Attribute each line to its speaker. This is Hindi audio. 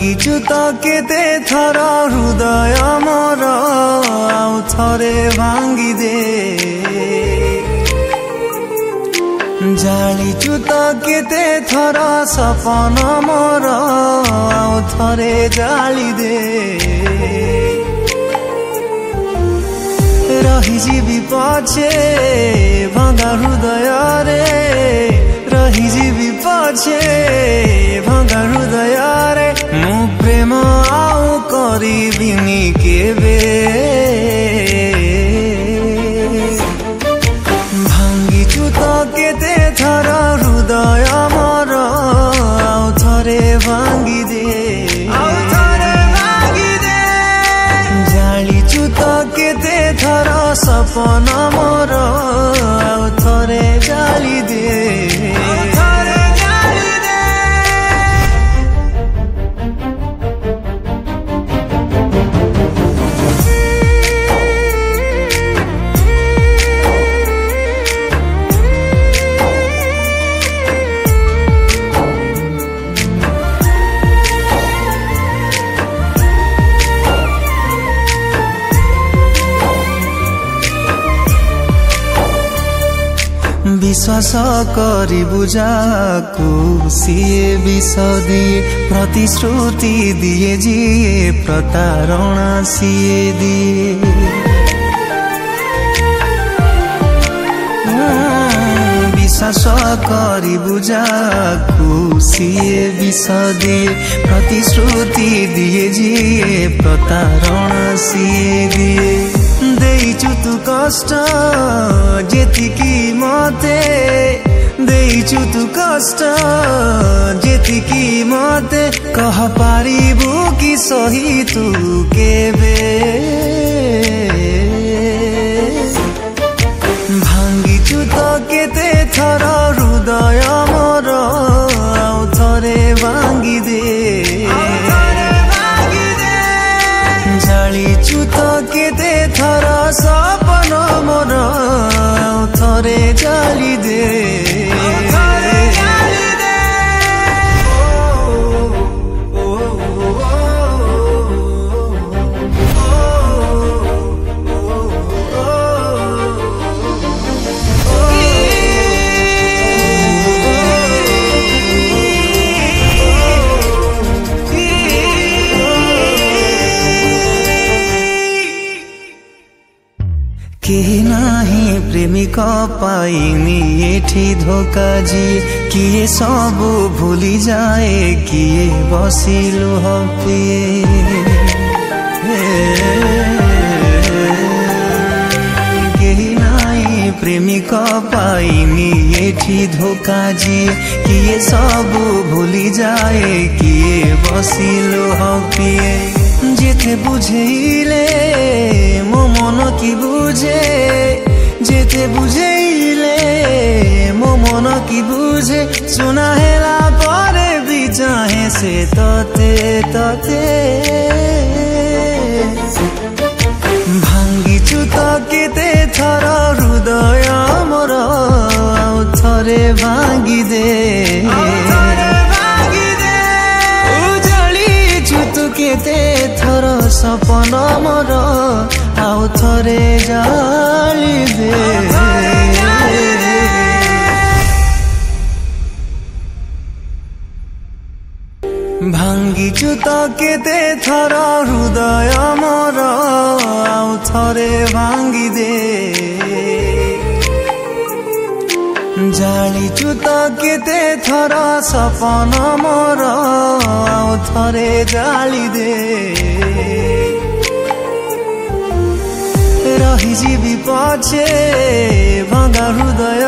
Speaker 1: ଭାଙ୍ଗିଛୁ ତ କେତେ ଥର ହୃଦୟ ମୋର ଆଉ ଥରେ ଭାଙ୍ଗିଦେ। ଜାଳିଛୁ ତ କେତେ ଥର ସପନ ମୋର ଆଉ ଥରେ ଜାଳିଦେ। ରହିଯିବି ପଛେ ଭଙ୍ଗା ହୃଦୟରେ, ରହିଯିବି ପଛେ ଭଙ୍ଗା ହୃଦୟରେ, ମୁଁ ପ୍ରେମ ଆଉ କରିବିନି କେବେ। ଭାଙ୍ଗିଛୁ ତ କେତେ ଥର ହୃଦୟ ମୋର ଆଉ ଥରେ ଭାଙ୍ଗିଦେ। ଜାଳିଛୁ ତ କେତେ ଥର ସପନ ମୋର ଆଉ ଥରେ ଜାଳିଦେ। विश्वास करिबु जाकु सिए विष दिए, प्रतिश्रुति दिए जिए प्रतारणा सिए दिए। विश्वास करिबु जाकु सिए विष दिए, प्रतिश्रुति दिए जिए प्रतारणा सिए दिए। देइछु तु कष्ट जेतिकी मते, देइछु तु कष्ट जेतिकी मते, कह पारिबु कि सही तु केबे। भांगिछु तो केते थर हृदय मोर आउ थरे भांगिदे। जालिछु तो केते थर सपन मोर आउ थरे जालिदे। केही नाही प्रेमिक पाइनी एठी धोका जिए, किए सबु भूली जाए किए बसी लुह पिए। केही नाही प्रेमिक पाइनी एठी धोका जिए, किए सबु भूली जाए किए बसी लुह पिए। जेते बुझेइले मो मन की बुझे, जेते बुझेइले मो मन की बुझे, सुना हेला परे भी चाहे से तते तते। भांगिछु तो केते थर हृदय मोर आउ थरे भांगिदे। केते थर सपन मोर आउ थरे जालिदे। भांगिछु तो केते थर हृदय मोर आउ थरे भांगिदे। जालिछु तो केते थर सपन मोर आउ थरे जालिदे। रहिजिबि पछे भंगा हृदय।